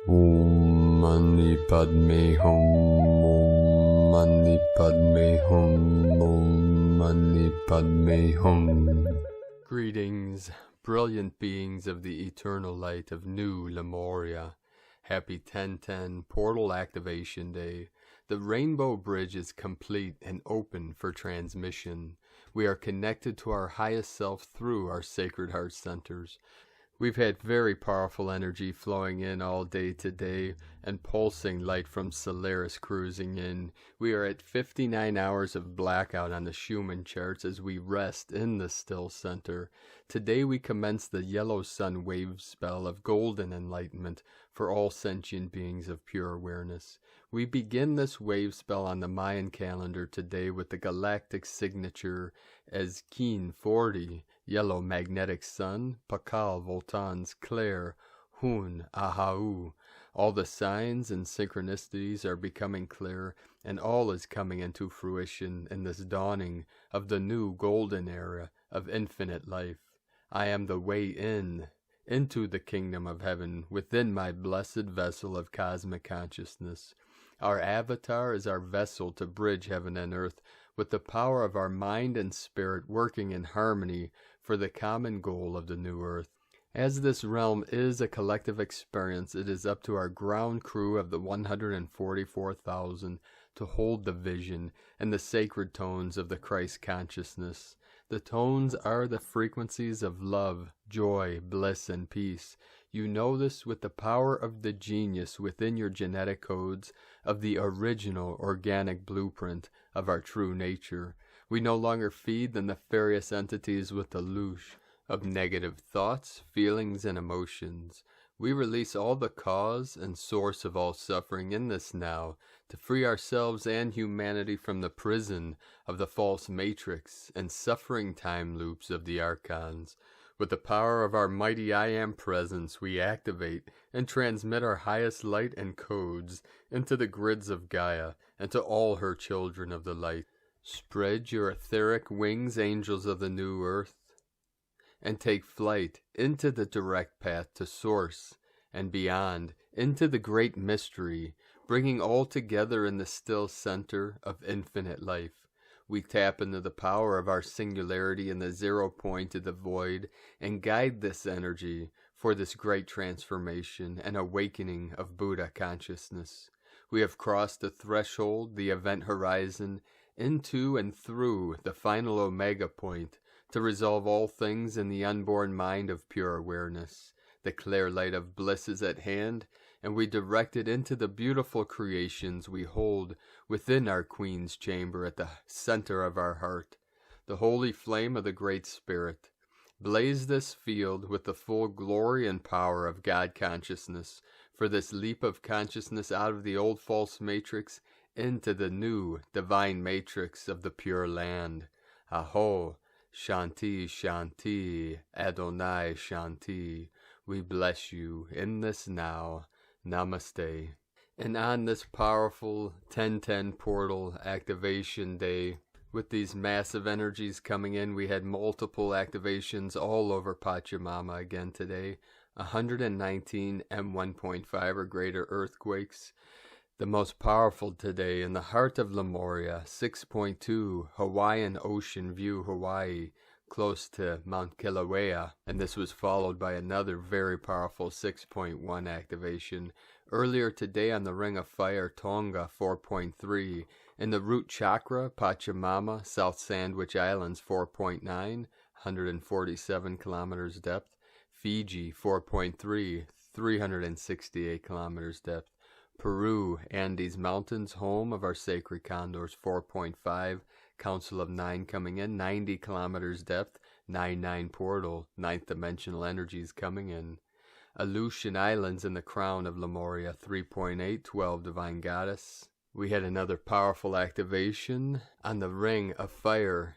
Om Mani Padme Hum. Om Mani Padme Hum. Om Mani Padme Hum. Greetings, brilliant beings of the eternal light of New Lemuria. Happy 10/10 Portal Activation Day. The Rainbow Bridge is complete and open for transmission. We are connected to our highest self through our Sacred Heart Centers. We've had very powerful energy flowing in all day today and pulsing light from Solaris cruising in. We are at 59 hours of blackout on the Schumann charts as we rest in the still center. Today we commence the yellow sun wave spell of golden enlightenment for all sentient beings of pure awareness. We begin this wave spell on the Mayan calendar today with the galactic signature as Kin 40, yellow magnetic sun, Pakal Voltans Claire, Hun Ahau. All the signs and synchronicities are becoming clear, and all is coming into fruition in this dawning of the new golden era of infinite life. I am the way into the kingdom of heaven within my blessed vessel of cosmic consciousness. Our avatar is our vessel to bridge heaven and earth with the power of our mind and spirit working in harmony for the common goal of the new earth. As this realm is a collective experience, it is up to our ground crew of the 144,000 to hold the vision and the sacred tones of the Christ consciousness. The tones are the frequencies of love, joy, bliss, and peace. You know this with the power of the genius within your genetic codes of the original organic blueprint of our true nature. We no longer feed the nefarious entities with the loosh of negative thoughts, feelings, and emotions. We release all the cause and source of all suffering in this now to free ourselves and humanity from the prison of the false matrix and suffering time loops of the archons. With the power of our mighty I Am presence, we activate and transmit our highest light and codes into the grids of Gaia and to all her children of the light. Spread your etheric wings, angels of the new earth, and take flight into the direct path to source and beyond, into the great mystery, bringing all together in the still center of infinite life. We tap into the power of our singularity in the 0 point of the void and guide this energy for this great transformation and awakening of Buddha consciousness. We have crossed the threshold, the event horizon, into and through the final Omega point to resolve all things in the unborn mind of pure awareness. The clear light of bliss is at hand, and we direct it into the beautiful creations we hold within our Queen's chamber at the center of our heart. The holy flame of the Great Spirit. Blaze this field with the full glory and power of God consciousness for this leap of consciousness out of the old false matrix into the new divine matrix of the Pure Land. Aho, Shanti, Shanti, Adonai Shanti. We bless you in this now. Namaste. And on this powerful 10/10 portal activation day, with these massive energies coming in, we had multiple activations all over Pachamama again today. 119 M1.5 or greater earthquakes. The most powerful today in the heart of Lemuria, 6.2 Hawaiian Ocean View, Hawaii, close to Mount Kilauea, and this was followed by another very powerful 6.1 activation earlier today on the Ring of Fire, Tonga, 4.3, in the root chakra, Pachamama, South Sandwich Islands, 4.9, 147 kilometers depth, Fiji, 4.3, 368 kilometers depth, Peru, Andes Mountains, home of our sacred condors, 4.5, Council of 9 coming in, 90 kilometers depth, 9-9 portal, 9th dimensional energies coming in. Aleutian Islands in the crown of Lemuria, 3.8, 12 divine goddess. We had another powerful activation on the Ring of Fire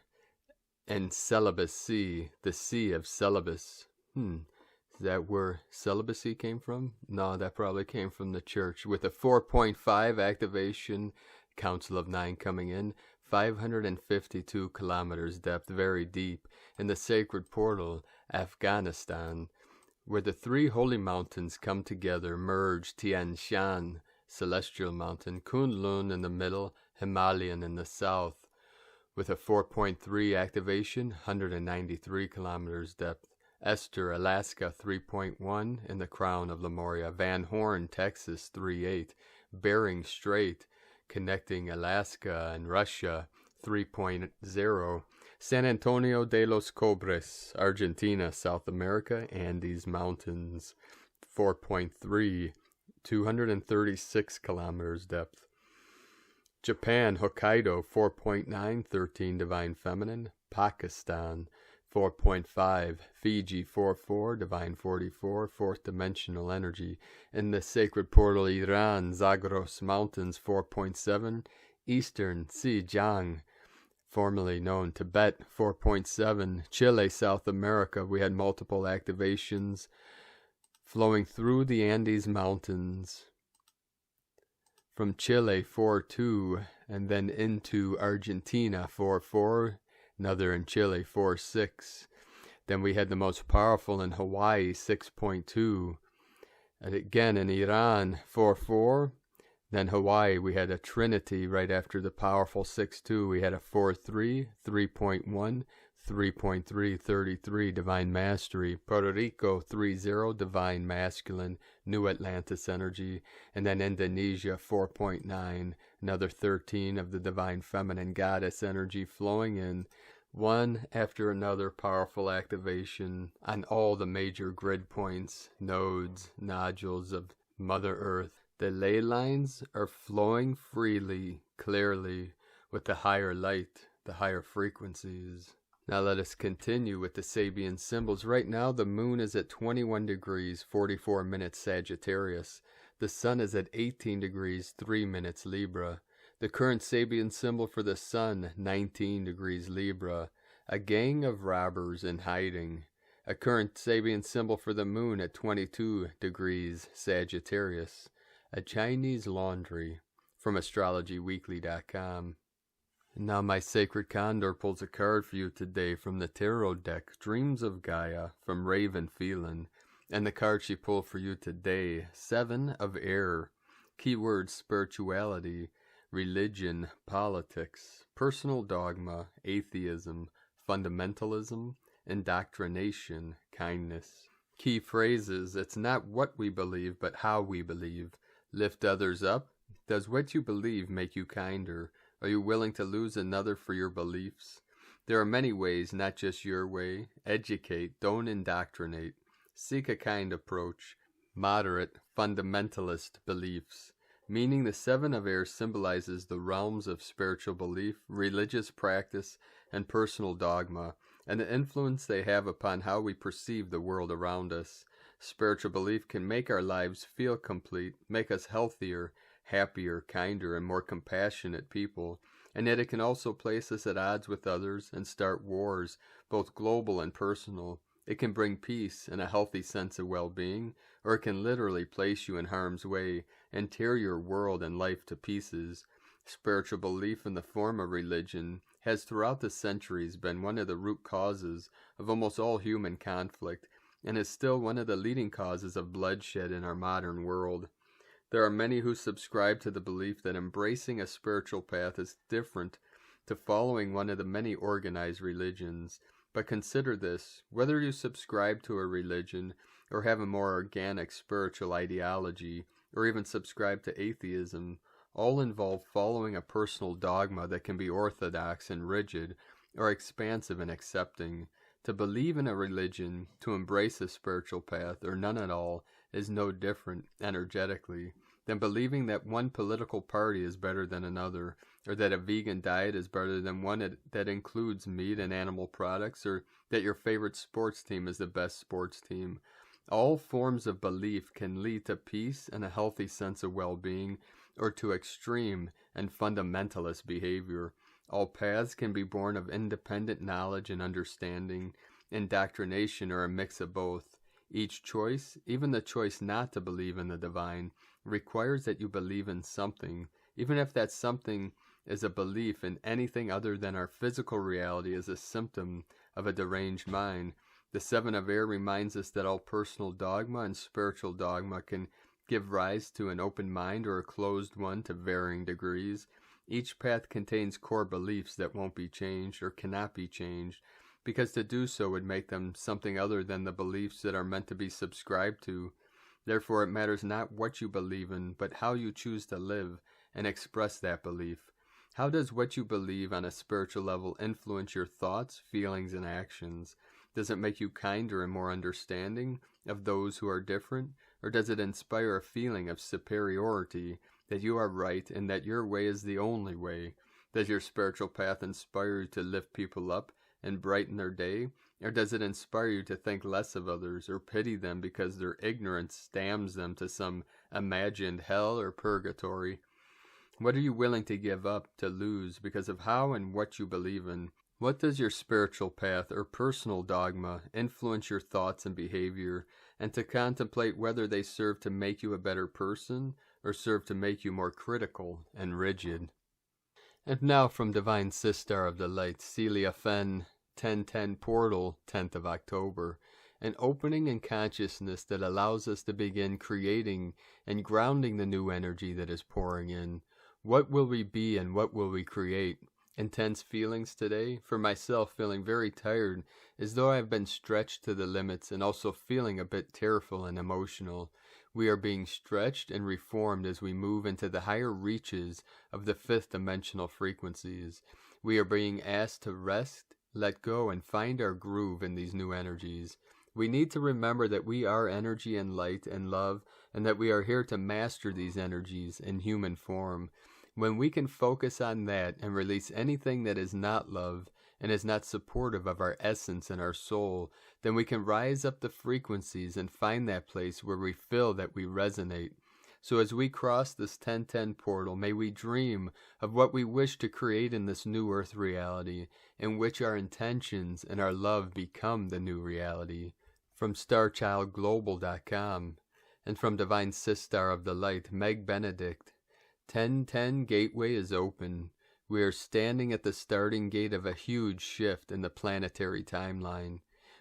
and Celibus Sea, the Sea of Celibus. Is that where celibacy came from? No, that probably came from the church. With a 4.5 activation, Council of 9 coming in, 552 kilometers depth, very deep, in the sacred portal, Afghanistan. where the three holy mountains come together, merge Tian Shan, Celestial Mountain, Kunlun in the middle, Himalayan in the south, with a 4.3 activation, 193 kilometers depth. Esther, Alaska, 3.1 in the crown of Lemuria. Van Horn, Texas, 3.8. Bering Strait, connecting Alaska and Russia, 3.0. San Antonio de los Cobres, Argentina, South America, Andes Mountains, 4.3, 236 kilometers depth. Japan, Hokkaido, 4.9, 13 Divine Feminine. Pakistan, 4.5, Fiji, 4.4, Divine 44, 4th Dimensional Energy. In the Sacred Portal, Iran, Zagros Mountains, 4.7, Eastern Xinjiang, formerly known Tibet, 4.7, Chile, South America. We had multiple activations flowing through the Andes Mountains from Chile, 4.2, and then into Argentina, 4.4, another in Chile, 4.6. Then we had the most powerful in Hawaii, 6.2, and again in Iran, 4.4. Then Hawaii, we had a trinity right after the powerful 6.2. We had a 4.3, 3.1, 3.3, 33, Divine Mastery. Puerto Rico, 3.0, Divine Masculine, New Atlantis Energy. And then Indonesia, 4.9, another 13 of the Divine Feminine Goddess Energy flowing in. One after another powerful activation on all the major grid points, nodes, nodules of Mother Earth. The ley lines are flowing freely, clearly, with the higher light, the higher frequencies. Now let us continue with the Sabian symbols. Right now the moon is at 21 degrees, 44 minutes Sagittarius. The sun is at 18 degrees, 3 minutes Libra. The current Sabian symbol for the sun, 19 degrees Libra. A gang of robbers in hiding. A current Sabian symbol for the moon at 22 degrees Sagittarius. A Chinese laundry, from astrologyweekly.com. Now my sacred Condor pulls a card for you today from the tarot deck, Dreams of Gaia, from Raven Phelan. And the card she pulled for you today, 7 of Air. Keywords: spirituality, religion, politics, personal dogma, atheism, fundamentalism, indoctrination, kindness. Key phrases: it's not what we believe, but how we believe. Lift others up. Does what you believe make you kinder? Are you willing to lose another for your beliefs? There are many ways, not just your way. Educate, don't indoctrinate. Seek a kind approach. Moderate, fundamentalist beliefs. Meaning the 7 of Air symbolizes the realms of spiritual belief, religious practice, and personal dogma, and the influence they have upon how we perceive the world around us. Spiritual belief can make our lives feel complete, make us healthier, happier, kinder, and more compassionate people, and yet it can also place us at odds with others and start wars, both global and personal. It can bring peace and a healthy sense of well-being, or it can literally place you in harm's way and tear your world and life to pieces. Spiritual belief in the form of religion has throughout the centuries been one of the root causes of almost all human conflict, and is still one of the leading causes of bloodshed in our modern world. There are many who subscribe to the belief that embracing a spiritual path is different to following one of the many organized religions. But consider this: whether you subscribe to a religion, or have a more organic spiritual ideology, or even subscribe to atheism, all involve following a personal dogma that can be orthodox and rigid, or expansive and accepting. To believe in a religion, to embrace a spiritual path, or none at all, is no different, energetically, than believing that one political party is better than another, or that a vegan diet is better than one that includes meat and animal products, or that your favorite sports team is the best sports team. All forms of belief can lead to peace and a healthy sense of well-being, or to extreme and fundamentalist behavior. All paths can be born of independent knowledge and understanding. Indoctrination, or a mix of both. Each choice, even the choice not to believe in the divine, requires that you believe in something, even if that something is a belief in anything other than our physical reality, is a symptom of a deranged mind. The 7 of air reminds us that all personal dogma and spiritual dogma can give rise to an open mind or a closed one to varying degrees. Each path contains core beliefs that won't be changed or cannot be changed, because to do so would make them something other than the beliefs that are meant to be subscribed to. Therefore, it matters not what you believe in, but how you choose to live and express that belief. How does what you believe on a spiritual level influence your thoughts, feelings, and actions? Does it make you kinder and more understanding of those who are different? Or does it inspire a feeling of superiority, that you are right and that your way is the only way? Does your spiritual path inspire you to lift people up and brighten their day? Or does it inspire you to think less of others or pity them because their ignorance damns them to some imagined hell or purgatory? What are you willing to give up, to lose, because of how and what you believe in? What does your spiritual path or personal dogma influence your thoughts and behavior, and to contemplate whether they serve to make you a better person or serve to make you more critical and rigid? And now from Divine Sister of the Light, Celia Fenn, 1010 Portal, 10th of October, an opening in consciousness that allows us to begin creating and grounding the new energy that is pouring in. What will we be and what will we create? Intense feelings today. For myself, feeling very tired, as though I have been stretched to the limits, and also feeling a bit tearful and emotional. We are being stretched and reformed as we move into the higher reaches of the 5th dimensional frequencies. We are being asked to rest, let go, and find our groove in these new energies. We need to remember that we are energy and light and love, and that we are here to master these energies in human form. When we can focus on that and release anything that is not love and is not supportive of our essence and our soul, then we can rise up the frequencies and find that place where we feel that we resonate. So as we cross this 1010 portal, may we dream of what we wish to create in this new earth reality, in which our intentions and our love become the new reality. From StarChildGlobal.com, and from Divine Sister of the Light, Meg Benedict. 1010 Gateway is open. We are standing at the starting gate of a huge shift in the planetary timeline.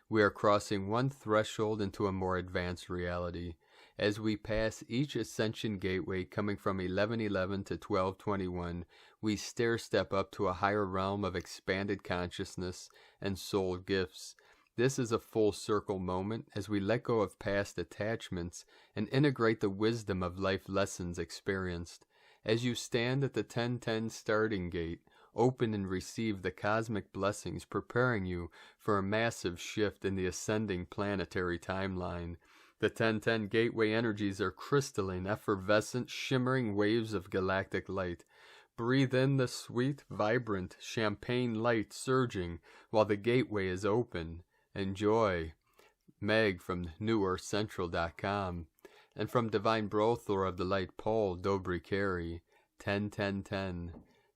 We are crossing one threshold into a more advanced reality. As we pass each ascension gateway coming from 1111 to 1221, we stair-step up to a higher realm of expanded consciousness and soul gifts. This is a full circle moment as we let go of past attachments and integrate the wisdom of life lessons experienced. As you stand at the 1010 starting gate, open and receive the cosmic blessings preparing you for a massive shift in the ascending planetary timeline. The 1010 gateway energies are crystalline, effervescent, shimmering waves of galactic light. Breathe in the sweet, vibrant, champagne light surging while the gateway is open. Enjoy. Meg from NewEarthCentral.com. And from Divine Brother of the Light, Paul Dobrikeri, 10-10-10.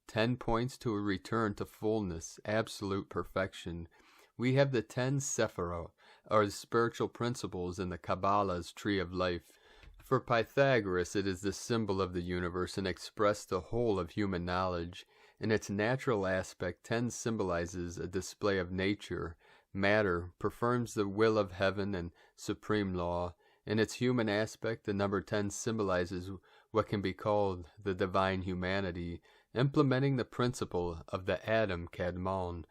10 points to a return to fullness, absolute perfection. We have the 10 Sephirot, or spiritual principles in the Kabbalah's Tree of Life. For Pythagoras, it is the symbol of the universe and expressed the whole of human knowledge. In its natural aspect, 10 symbolizes a display of nature. Matter performs the will of heaven and supreme law. In its human aspect, the number 10 symbolizes what can be called the divine humanity, implementing the principle of the Adam Kadmon.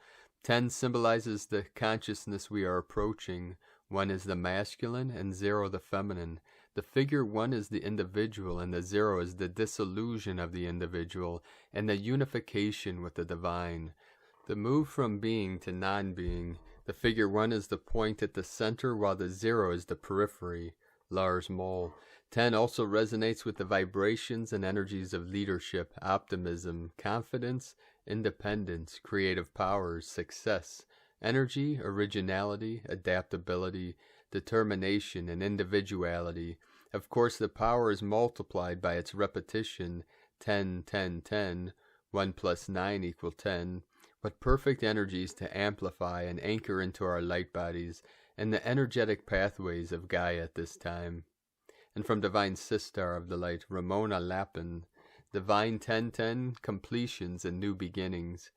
10 symbolizes the consciousness we are approaching. 1 is the masculine and 0 the feminine. The figure 1 is the individual and the 0 is the dissolution of the individual and the unification with the divine. The move from being to non-being. The figure 1 is the point at the center while the 0 is the periphery. Lars Moll. 10 also resonates with the vibrations and energies of leadership, optimism, confidence, independence, creative powers, success, energy, originality, adaptability, determination, and individuality. Of course, the power is multiplied by its repetition, 10, 10, 10, 1 plus 9 equal 10, but perfect energies to amplify and anchor into our light bodies and the energetic pathways of Gaia at this time. And from Divine Sister of the Light, Ramona Lappin, Divine 1010, Completions and New Beginnings.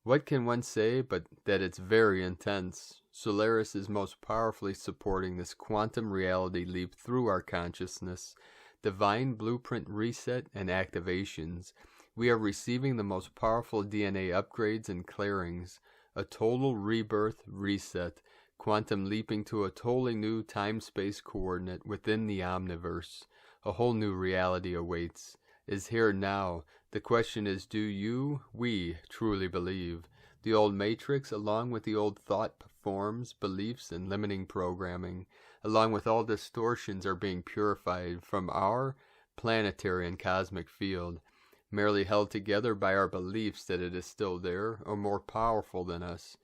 What can one say but that it's very intense? Solaris is most powerfully supporting this quantum reality leap through our consciousness, divine blueprint reset and activations. We are receiving the most powerful DNA upgrades and clearings, a total rebirth reset, quantum leaping to a totally new time-space coordinate within the omniverse. A whole new reality awaits, is here now. The question is, do we truly believe? The old matrix, along with the old thought forms, beliefs, and limiting programming, along with all distortions, are being purified from our planetary and cosmic field, merely held together by our beliefs that it is still there, or more powerful than us.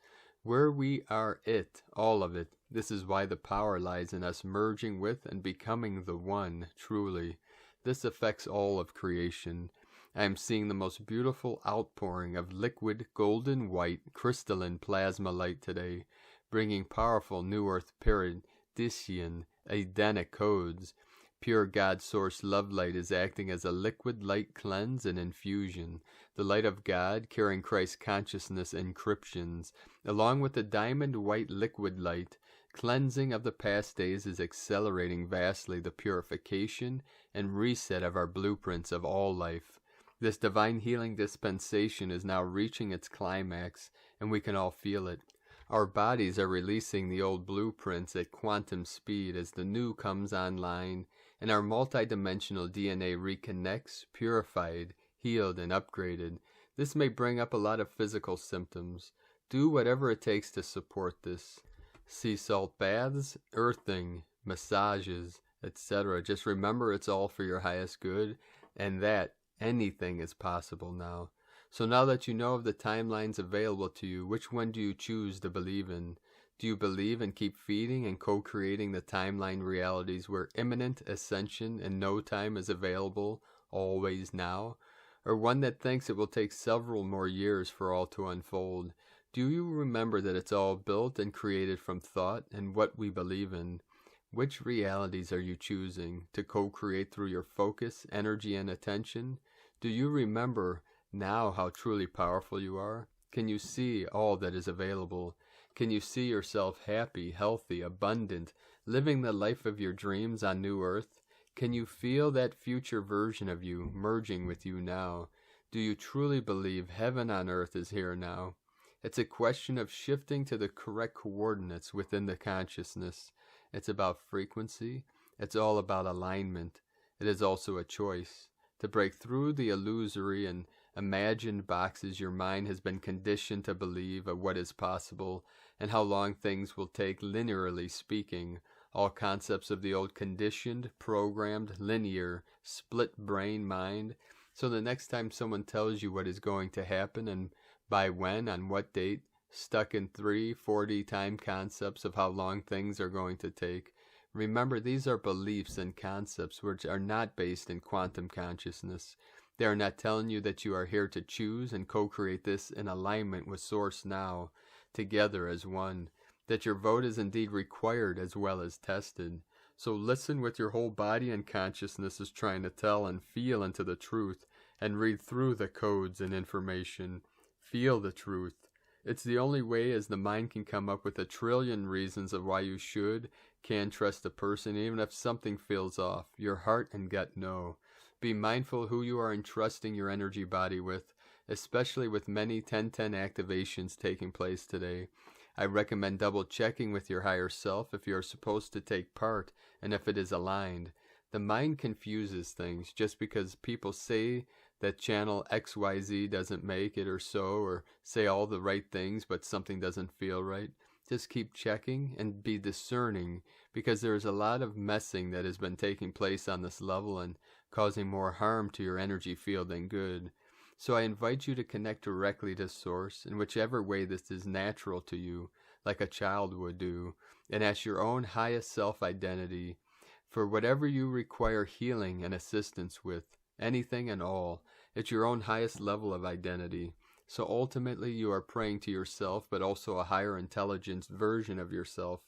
Where we are it, all of it. This is why the power lies in us merging with and becoming the one, truly. This affects all of creation. I am seeing the most beautiful outpouring of liquid, golden white, crystalline plasma light today, bringing powerful New Earth Paradisian, Edenic codes. Pure God Source love light is acting as a liquid light cleanse and infusion. The light of God carrying Christ consciousness encryptions, along with the diamond white liquid light. Cleansing of the past days is accelerating vastly the purification and reset of our blueprints of all life. This divine healing dispensation is now reaching its climax, and we can all feel it. Our bodies are releasing the old blueprints at quantum speed as the new comes online, and our multidimensional DNA reconnects, purified, healed, and upgraded. This may bring up a lot of physical symptoms. Do whatever it takes to support this. Sea salt baths, earthing, massages, etc. Just remember it's all for your highest good, and that anything is possible now. So now that you know of the timelines available to you, which one do you choose to believe in? Do you believe and keep feeding and co-creating the timeline realities where imminent ascension in no time is available, always now? Or one that thinks it will take several more years for all to unfold? Do you remember that it's all built and created from thought and what we believe in? Which realities are you choosing to co-create through your focus, energy, and attention? Do you remember now how truly powerful you are? Can you see all that is available? Can you see yourself happy, healthy, abundant, living the life of your dreams on New Earth? Can you feel that future version of you merging with you now? Do you truly believe heaven on earth is here now? It's a question of shifting to the correct coordinates within the consciousness. It's about frequency. It's all about alignment. It is also a choice. To break through the illusory and imagined boxes your mind has been conditioned to believe of what is possible and how long things will take, linearly speaking, all concepts of the old conditioned, programmed, linear, split brain mind. So the next time someone tells you what is going to happen and by when, on what date, stuck in 3-4D time concepts of how long things are going to take, remember these are beliefs and concepts which are not based in quantum consciousness. They are not telling you that you are here to choose and co-create this in alignment with Source now, together as one, that your vote is indeed required as well as tested. So listen with your whole body and consciousness is trying to tell and feel into the truth and read through the codes and information. Feel the truth. It's the only way, as the mind can come up with a trillion reasons of why you can trust a person even if something feels off. Your heart and gut know. Be mindful who you are entrusting your energy body with, especially with many 10-10 activations taking place today. I recommend double checking with your higher self if you are supposed to take part and if it is aligned. The mind confuses things just because people say that channel XYZ doesn't make it or say all the right things but something doesn't feel right. Just keep checking and be discerning, because there is a lot of messing that has been taking place on this level and causing more harm to your energy field than good. So I invite you to connect directly to Source in whichever way this is natural to you, like a child would do, and as your own highest self-identity, for whatever you require healing and assistance with, anything and all. It's your own highest level of identity. So ultimately you are praying to yourself, but also a higher intelligence version of yourself,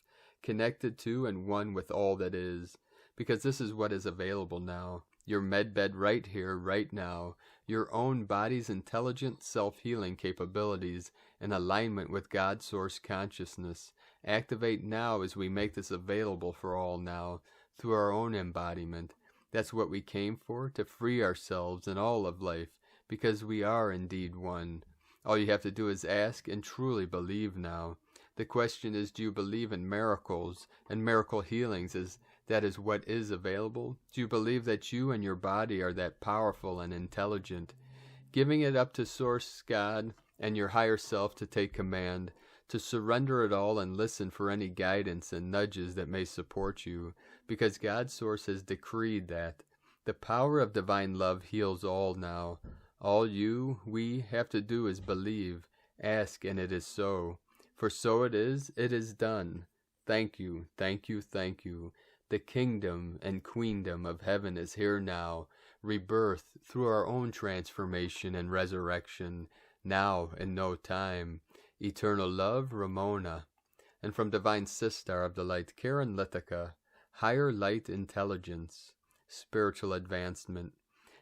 connected to and one with all that is. Because this is what is available now. Your medbed right here, right now. Your own body's intelligent self-healing capabilities in alignment with God Source consciousness. Activate now as we make this available for all now, through our own embodiment. That's what we came for, to free ourselves and all of life, because we are indeed one. All you have to do is ask and truly believe now. The question is, do you believe in miracles and miracle healings as that is what is available? Do you believe that you and your body are that powerful and intelligent? Giving it up to Source God and your higher self to take command, to surrender it all and listen for any guidance and nudges that may support you, because God's Source has decreed that. The power of divine love heals all now. All we have to do is believe, ask, and it is so. For so it is done. Thank you, thank you, thank you. The kingdom and queendom of heaven is here now, rebirth through our own transformation and resurrection, now in no time. Eternal love, Ramona. And from Divine Sister of the Light, Karen Lithica, higher light intelligence, spiritual advancement.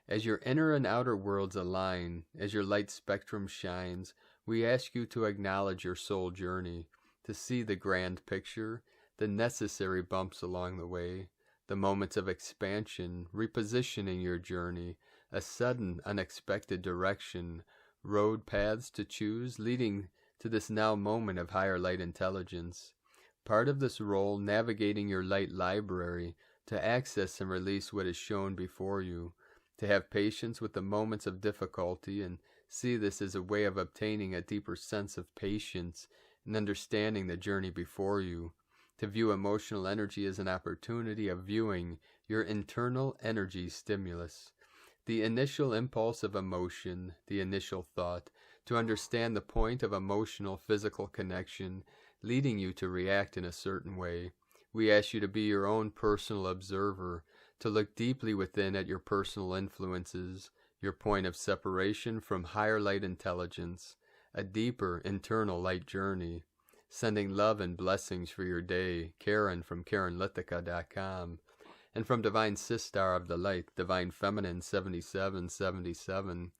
As your inner and outer worlds align, as your light spectrum shines, we ask you to acknowledge your soul journey, to see the grand picture, the necessary bumps along the way, the moments of expansion, repositioning your journey, a sudden, unexpected direction, road paths to choose, leading to this now moment of higher light intelligence. Part of this role, navigating your light library to access and release what is shown before you, to have patience with the moments of difficulty and see this as a way of obtaining a deeper sense of patience and understanding the journey before you, to view emotional energy as an opportunity of viewing your internal energy stimulus, the initial impulse of emotion, the initial thought, to understand the point of emotional physical connection leading you to react in a certain way. We ask you to be your own personal observer, to look deeply within at your personal influences, your point of separation from higher light intelligence, a deeper internal light journey. Sending love and blessings for your day, Karen from KarenLithica.com. And from Divine Sister of the Light, Divine Feminine 7777.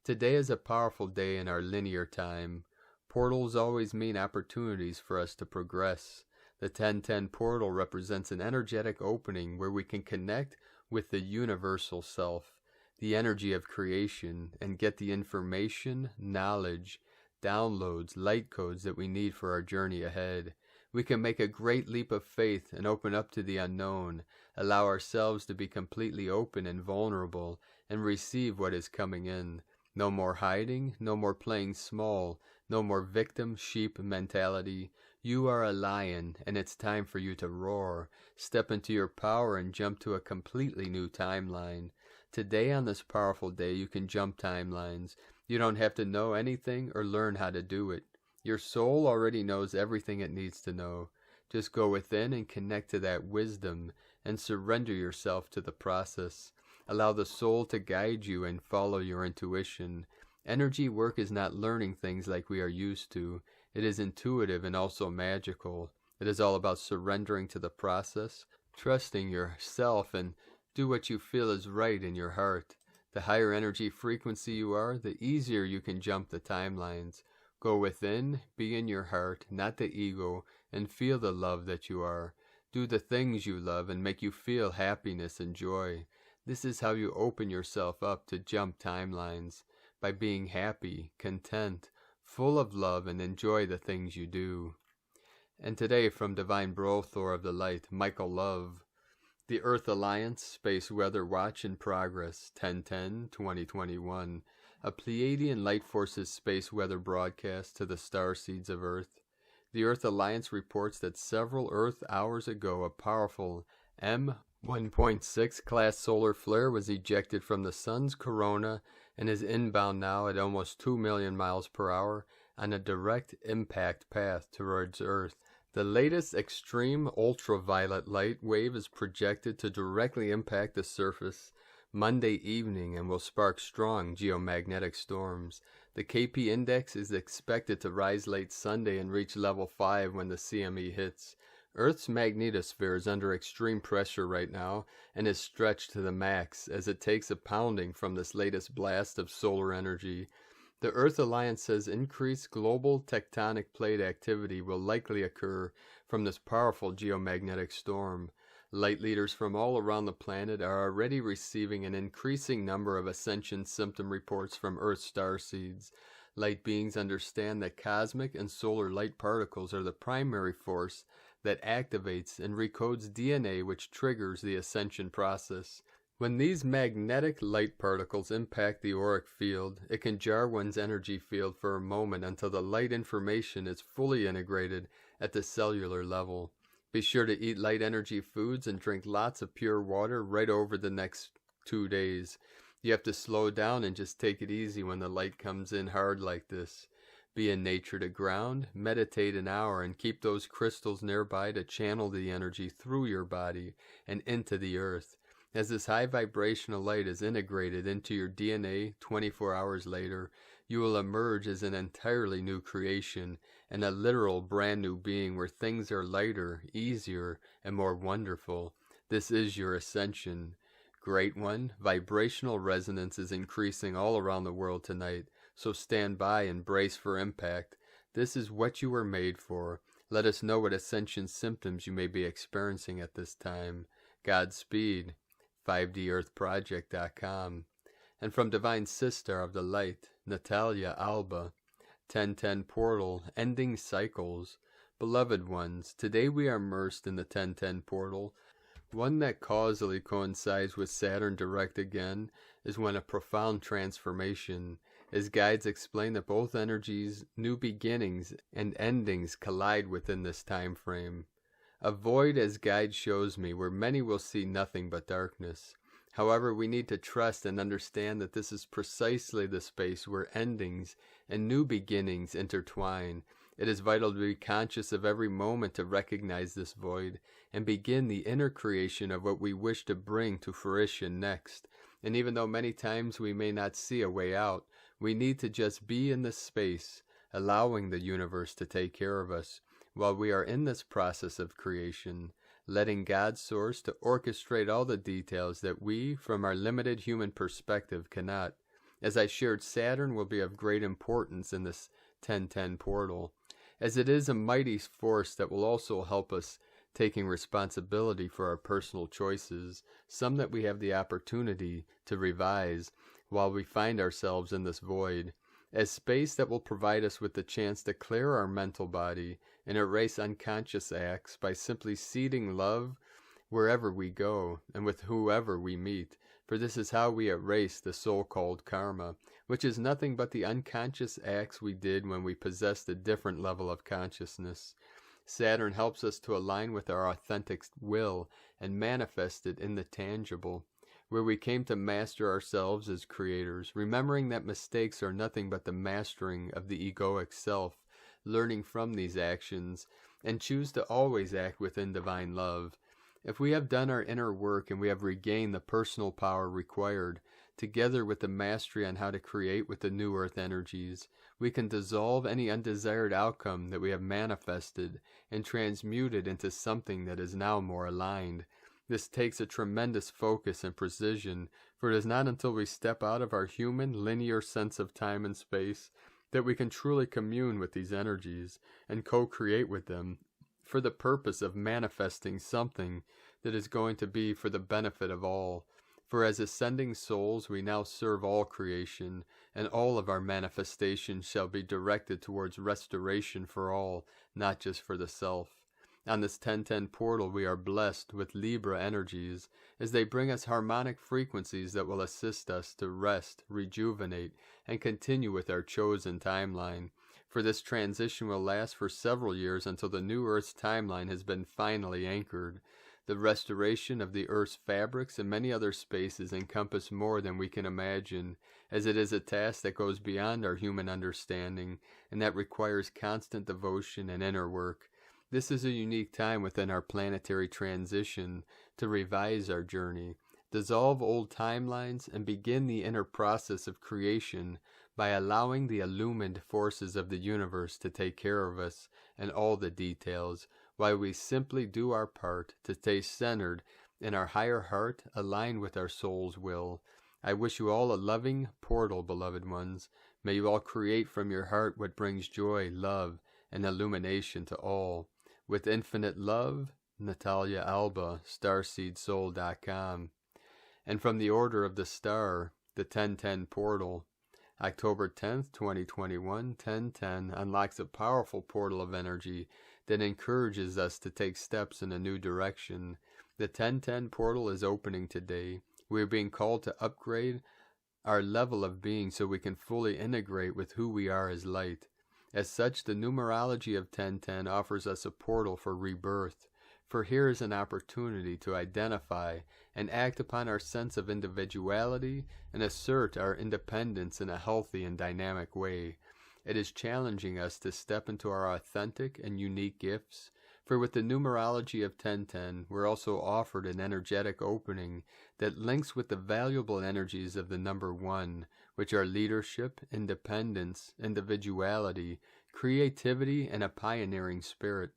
Today is a powerful day in our linear time. Portals always mean opportunities for us to progress. The 1010 portal represents an energetic opening where we can connect with the universal self, the energy of creation, and get the information, knowledge, downloads, light codes that we need for our journey ahead. We can make a great leap of faith and open up to the unknown, allow ourselves to be completely open and vulnerable, and receive what is coming in. No more hiding, no more playing small, no more victim sheep mentality. You are a lion, and it's time for you to roar. Step into your power and jump to a completely new timeline. Today, on this powerful day, you can jump timelines. You don't have to know anything or learn how to do it. Your soul already knows everything it needs to know. Just go within and connect to that wisdom and surrender yourself to the process. Allow the soul to guide you and follow your intuition. Energy work is not learning things like we are used to. It is intuitive and also magical. It is all about surrendering to the process, trusting yourself, and do what you feel is right in your heart. The higher energy frequency you are, the easier you can jump the timelines. Go within, be in your heart, not the ego, and feel the love that you are. Do the things you love and make you feel happiness and joy. This is how you open yourself up to jump timelines, by being happy, content, full of love, and enjoy the things you do. And today from Divine Brothor of the Light, Michael Love, the Earth Alliance Space Weather Watch in Progress, 10/10/2021, a Pleiadian Light Forces space weather broadcast to the starseeds of Earth. The Earth Alliance reports that several Earth hours ago a powerful M1.6 class solar flare was ejected from the Sun's corona and is inbound now at almost 2 million miles per hour on a direct impact path towards Earth. The latest extreme ultraviolet light wave is projected to directly impact the surface Monday evening and will spark strong geomagnetic storms. The KP index is expected to rise late Sunday and reach level 5 when the CME hits. Earth's magnetosphere is under extreme pressure right now and is stretched to the max as it takes a pounding from this latest blast of solar energy. The Earth Alliance says increased global tectonic plate activity will likely occur from this powerful geomagnetic storm. Light leaders from all around the planet are already receiving an increasing number of ascension symptom reports from Earth starseeds. Light beings understand that cosmic and solar light particles are the primary force that activates and recodes DNA, which triggers the ascension process. When these magnetic light particles impact the auric field, it can jar one's energy field for a moment until the light information is fully integrated at the cellular level. Be sure to eat light energy foods and drink lots of pure water right over the next 2 days. You have to slow down and just take it easy when the light comes in hard like this. Be in nature to ground, meditate an hour, and keep those crystals nearby to channel the energy through your body and into the earth. As this high vibrational light is integrated into your DNA 24 hours later, you will emerge as an entirely new creation and a literal brand new being where things are lighter, easier, and more wonderful. This is your ascension. Great one, vibrational resonance is increasing all around the world tonight, so stand by and brace for impact. This is what you were made for. Let us know what ascension symptoms you may be experiencing at this time. Godspeed. 5DEarthProject.com. And from Divine Sister of the Light, Natalia Alba, 1010 Portal, Ending Cycles. Beloved ones, today we are immersed in the 1010 Portal. One that causally coincides with Saturn direct again is when a profound transformation, as guides explain that both energies, new beginnings, and endings collide within this time frame. A void, as guide shows me, where many will see nothing but darkness. However, we need to trust and understand that this is precisely the space where endings and new beginnings intertwine. It is vital to be conscious of every moment to recognize this void and begin the inner creation of what we wish to bring to fruition next. And even though many times we may not see a way out, we need to just be in this space, allowing the universe to take care of us while we are in this process of creation, letting God's source to orchestrate all the details that we, from our limited human perspective, cannot. As I shared, Saturn will be of great importance in this 1010 portal, as it is a mighty force that will also help us taking responsibility for our personal choices, some that we have the opportunity to revise while we find ourselves in this void, as space that will provide us with the chance to clear our mental body and erase unconscious acts by simply seeding love wherever we go and with whoever we meet, for this is how we erase the so-called karma, which is nothing but the unconscious acts we did when we possessed a different level of consciousness. Saturn helps us to align with our authentic will and manifest it in the tangible, where we came to master ourselves as creators, remembering that mistakes are nothing but the mastering of the egoic self, learning from these actions, and choose to always act within divine love. If we have done our inner work and we have regained the personal power required, together with the mastery on how to create with the new earth energies, we can dissolve any undesired outcome that we have manifested and transmute it into something that is now more aligned. This takes a tremendous focus and precision, for it is not until we step out of our human, linear sense of time and space that we can truly commune with these energies and co-create with them for the purpose of manifesting something that is going to be for the benefit of all. For as ascending souls we now serve all creation, and all of our manifestations shall be directed towards restoration for all, not just for the self. On this 1010 portal we are blessed with Libra energies, as they bring us harmonic frequencies that will assist us to rest, rejuvenate, and continue with our chosen timeline. For this transition will last for several years until the new Earth's timeline has been finally anchored. The restoration of the Earth's fabrics and many other spaces encompass more than we can imagine, as it is a task that goes beyond our human understanding, and that requires constant devotion and inner work. This is a unique time within our planetary transition to revise our journey, dissolve old timelines, and begin the inner process of creation by allowing the illumined forces of the universe to take care of us and all the details, while we simply do our part to stay centered in our higher heart, aligned with our soul's will. I wish you all a loving portal, beloved ones. May you all create from your heart what brings joy, love, and illumination to all. With infinite love, Natalia Alba, StarseedSoul.com. And from the Order of the Star, the 1010 portal, October 10th, 2021, 1010 unlocks a powerful portal of energy that encourages us to take steps in a new direction. The 1010 portal is opening today. We are being called to upgrade our level of being so we can fully integrate with who we are as light. As such, the numerology of 1010 offers us a portal for rebirth. For here is an opportunity to identify and act upon our sense of individuality and assert our independence in a healthy and dynamic way. It is challenging us to step into our authentic and unique gifts. For with the numerology of 1010, we're also offered an energetic opening that links with the valuable energies of the number 1, which are leadership, independence, individuality, creativity, and a pioneering spirit.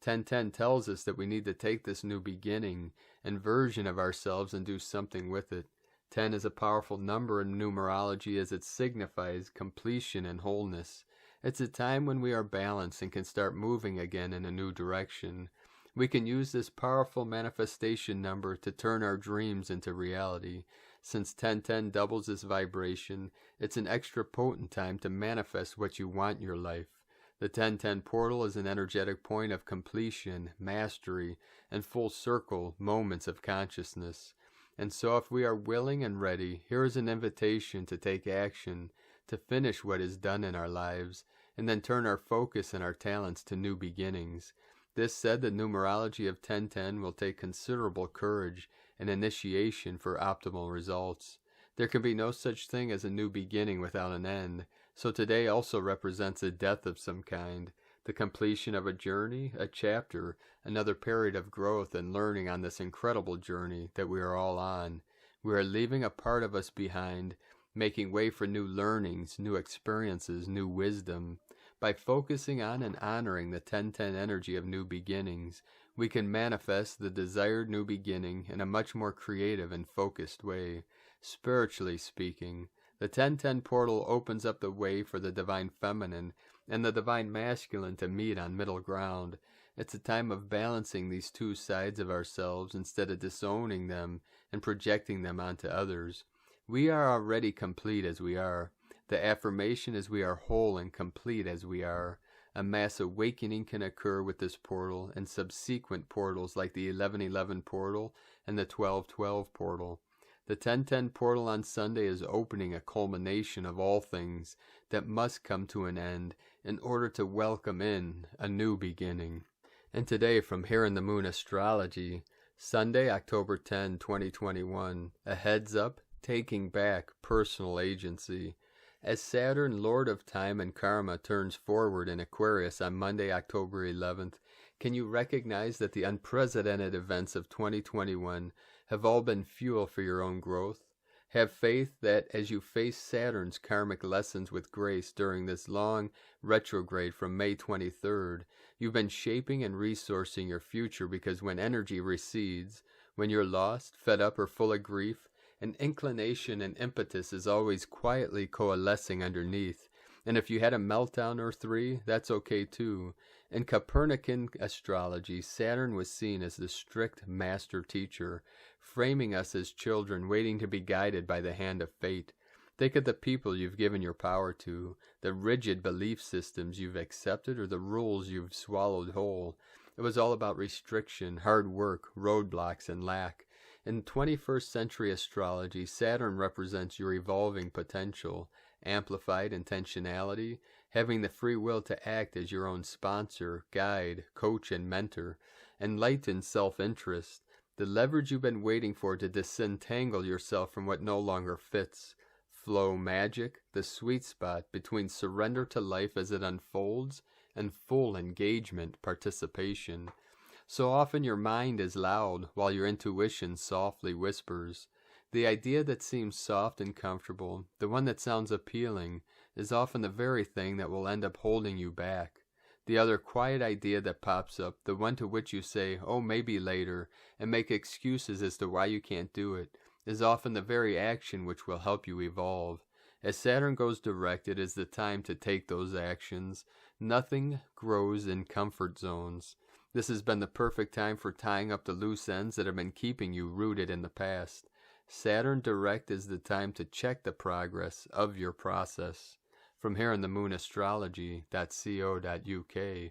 1010 tells us that we need to take this new beginning and version of ourselves and do something with it. 10 is a powerful number in numerology as it signifies completion and wholeness. It's a time when we are balanced and can start moving again in a new direction. We can use this powerful manifestation number to turn our dreams into reality. Since 1010 doubles its vibration, it's an extra potent time to manifest what you want in your life. The 1010 portal is an energetic point of completion, mastery, and full circle moments of consciousness. And so if we are willing and ready, here is an invitation to take action, to finish what is done in our lives, and then turn our focus and our talents to new beginnings. This said, the numerology of 1010 will take considerable courage and initiation for optimal results. There can be no such thing as a new beginning without an end, so today also represents a death of some kind, the completion of a journey, a chapter, another period of growth and learning on this incredible journey that we are all on. We are leaving a part of us behind, making way for new learnings, new experiences, new wisdom. By focusing on and honoring the 1010 energy of new beginnings, we can manifest the desired new beginning in a much more creative and focused way. Spiritually speaking, the 1010 portal opens up the way for the divine feminine and the divine masculine to meet on middle ground. It's a time of balancing these two sides of ourselves instead of disowning them and projecting them onto others. We are already complete as we are. The affirmation is we are whole and complete as we are. A mass awakening can occur with this portal and subsequent portals like the 1111 portal and the 1212 portal. The 1010 portal on Sunday is opening a culmination of all things that must come to an end in order to welcome in a new beginning. And today from Here in the Moon Astrology, Sunday, October 10, 2021, a heads up, taking back personal agency. As Saturn, Lord of Time and Karma, turns forward in Aquarius on Monday, October 11th, can you recognize that the unprecedented events of 2021 have all been fuel for your own growth? Have faith that as you face Saturn's karmic lessons with grace during this long retrograde from May 23rd, you've been shaping and resourcing your future, because when energy recedes, when you're lost, fed up, or full of grief, an inclination and impetus is always quietly coalescing underneath. And if you had a meltdown or 3, that's okay too. In Copernican astrology, Saturn was seen as the strict master teacher, framing us as children waiting to be guided by the hand of fate. Think of the people you've given your power to, the rigid belief systems you've accepted, or the rules you've swallowed whole. It was all about restriction, hard work, roadblocks, and lack. In 21st century astrology, Saturn represents your evolving potential, amplified intentionality, having the free will to act as your own sponsor, guide, coach, and mentor, enlightened self-interest, the leverage you've been waiting for to disentangle yourself from what no longer fits, flow magic, the sweet spot between surrender to life as it unfolds and full engagement, participation. So often your mind is loud while your intuition softly whispers. The idea that seems soft and comfortable, the one that sounds appealing, is often the very thing that will end up holding you back. The other quiet idea that pops up, the one to which you say, oh, maybe later, and make excuses as to why you can't do it, is often the very action which will help you evolve. As Saturn goes direct, it is the time to take those actions. Nothing grows in comfort zones. This has been the perfect time for tying up the loose ends that have been keeping you rooted in the past. Saturn direct is the time to check the progress of your process. From here in the moonastrology.co.uk,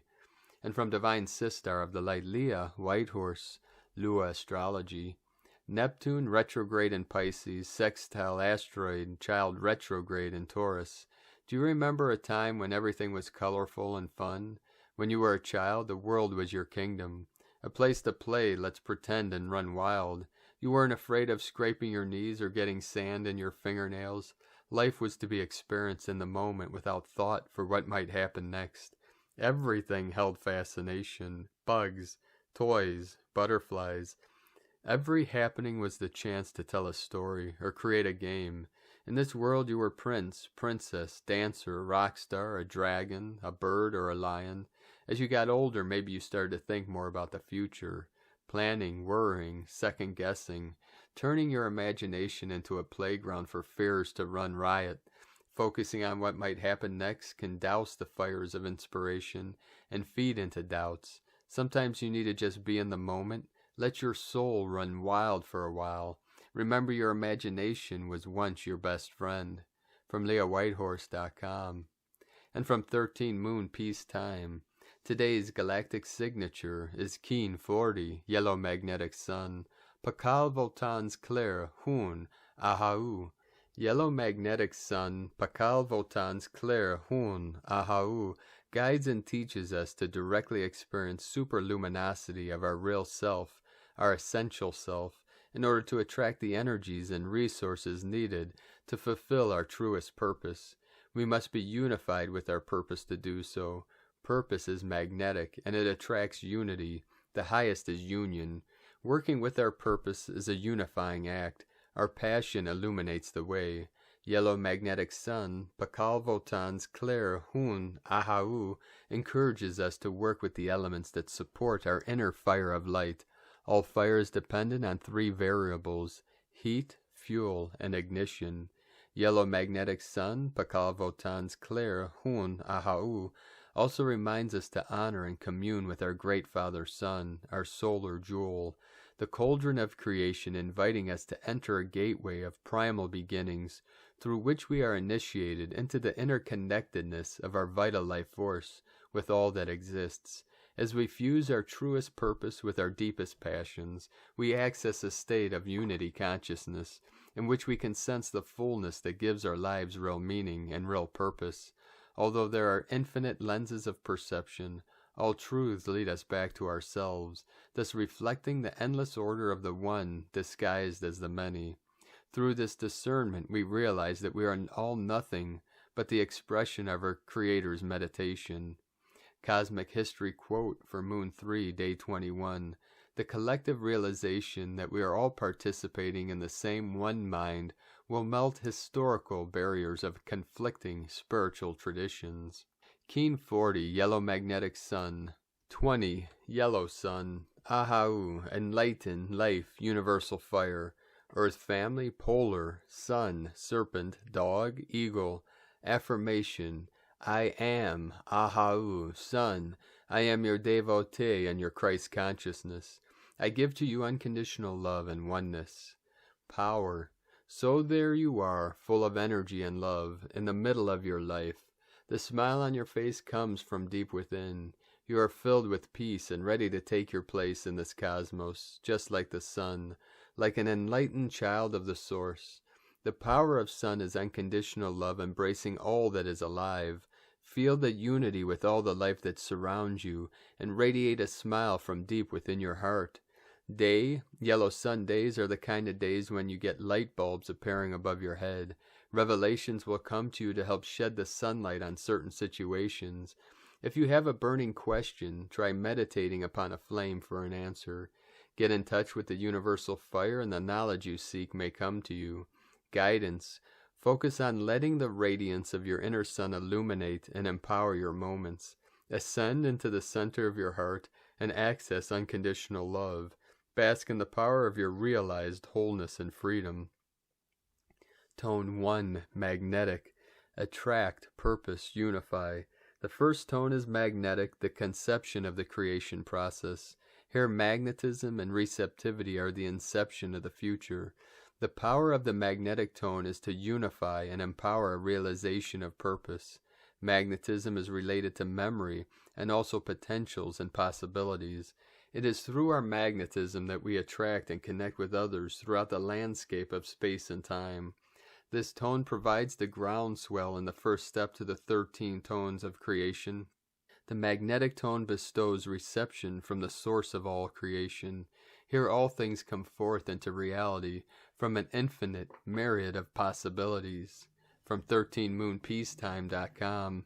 and from Divine Sistar of the Light Leah, Whitehorse, Lua Astrology, Neptune retrograde in Pisces, sextile asteroid, child retrograde in Taurus. Do you remember a time when everything was colorful and fun? When you were a child, the world was your kingdom. A place to play, let's pretend and run wild. You weren't afraid of scraping your knees or getting sand in your fingernails. Life was to be experienced in the moment without thought for what might happen next. Everything held fascination. Bugs, toys, butterflies. Every happening was the chance to tell a story or create a game. In this world you were prince, princess, dancer, rock star, a dragon, a bird, or a lion. As you got older, maybe you started to think more about the future. Planning, worrying, second-guessing, turning your imagination into a playground for fears to run riot. Focusing on what might happen next can douse the fires of inspiration and feed into doubts. Sometimes you need to just be in the moment. Let your soul run wild for a while. Remember, your imagination was once your best friend. From LeahWhitehorse.com. And from 13 Moon Peace Time. Today's galactic signature is Keen 40, Yellow Magnetic Sun. Pakal Votans Claire, Hun, Ahau. Yellow Magnetic Sun, Pakal Votans Claire, Hun, Ahau, guides and teaches us to directly experience superluminosity of our real self, our essential self, in order to attract the energies and resources needed to fulfill our truest purpose. We must be unified with our purpose to do so. Purpose is magnetic, and it attracts unity. The highest is union. Working with our purpose is a unifying act. Our passion illuminates the way. Yellow Magnetic Sun, Pakal Votans Claire, Hun, Ahau, encourages us to work with the elements that support our inner fire of light. All fire is dependent on 3 variables: heat, fuel, and ignition. Yellow Magnetic Sun, Pakal Votans Claire, Hun, Ahau, also reminds us to honor and commune with our Great Father Sun, our solar jewel, the cauldron of creation, inviting us to enter a gateway of primal beginnings through which we are initiated into the interconnectedness of our vital life force with all that exists. As we fuse our truest purpose with our deepest passions, we access a state of unity consciousness in which we can sense the fullness that gives our lives real meaning and real purpose. Although there are infinite lenses of perception, all truths lead us back to ourselves, thus reflecting the endless order of the one disguised as the many. Through this discernment, we realize that we are all nothing but the expression of our Creator's meditation. Cosmic History Quote for Moon 3, Day 21. The collective realization that we are all participating in the same one mind will melt historical barriers of conflicting spiritual traditions. Keen 40, Yellow Magnetic Sun. 20, Yellow Sun. Ahau, Enlighten, Life, Universal Fire. Earth Family, Polar, Sun, Serpent, Dog, Eagle. Affirmation: I am, Ahau, Sun. I am your devotee and your Christ consciousness. I give to you unconditional love and oneness. Power: so there you are, full of energy and love, in the middle of your life. The smile on your face comes from deep within. You are filled with peace and ready to take your place in this cosmos, just like the sun, like an enlightened child of the source. The power of sun is unconditional love, embracing all that is alive. Feel the unity with all the life that surrounds you, and radiate a smile from deep within your heart. Yellow sun days are the kind of days when you get light bulbs appearing above your head. Revelations will come to you to help shed the sunlight on certain situations. If you have a burning question, try meditating upon a flame for an answer. Get in touch with the universal fire, and the knowledge you seek may come to you. Guidance: focus on letting the radiance of your inner sun illuminate and empower your moments. Ascend into the center of your heart and access unconditional love. Bask in the power of your realized wholeness and freedom. Tone 1, magnetic. Attract, purpose, unify. The first tone is magnetic, the conception of the creation process. Here magnetism and receptivity are the inception of the future. The power of the magnetic tone is to unify and empower a realization of purpose. Magnetism is related to memory and also potentials and possibilities. It is through our magnetism that we attract and connect with others throughout the landscape of space and time. This tone provides the groundswell and the first step to the 13 tones of creation. The magnetic tone bestows reception from the source of all creation. Here all things come forth into reality from an infinite myriad of possibilities. From 13moonpeacetime.com.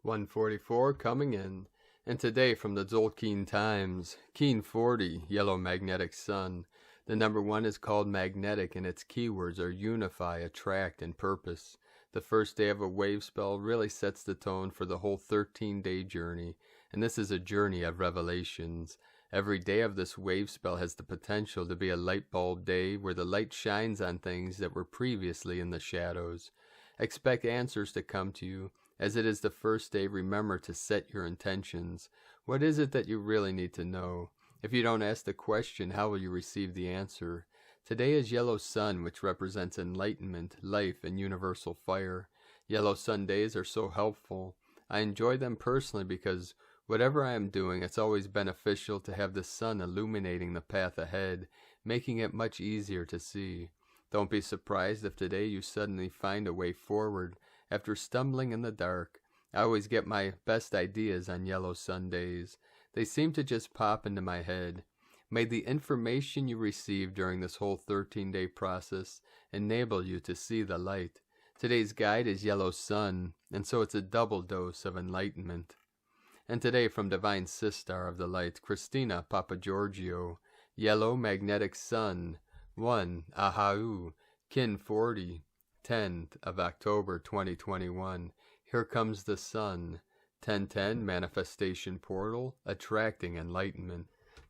144 coming in. And today from the Tzolk'in Times, Keen 40, Yellow Magnetic Sun. The number 1 is called magnetic, and its keywords are unify, attract, and purpose. The first day of a Wavespell really sets the tone for the whole 13-day journey, and this is a journey of revelations. Every day of this Wavespell has the potential to be a light bulb day where the light shines on things that were previously in the shadows. Expect answers to come to you. As it is the first day, remember to set your intentions. What is it that you really need to know? If you don't ask the question, how will you receive the answer? Today is Yellow Sun, which represents enlightenment, life, and universal fire. Yellow Sun days are so helpful. I enjoy them personally because whatever I am doing, it's always beneficial to have the sun illuminating the path ahead, making it much easier to see. Don't be surprised if today you suddenly find a way forward after stumbling in the dark. I always get my best ideas on Yellow Sun days. They seem to just pop into my head. May the information you receive during this whole 13-day process enable you to see the light. Today's guide is Yellow Sun, and so it's a double dose of enlightenment. And today from Divine Sister of the Light, Christina Papagiorgio, Yellow Magnetic Sun, 1, Ahau, Kin 40, 10th of October 2021. Here comes the sun. 1010 Manifestation Portal, attracting enlightenment.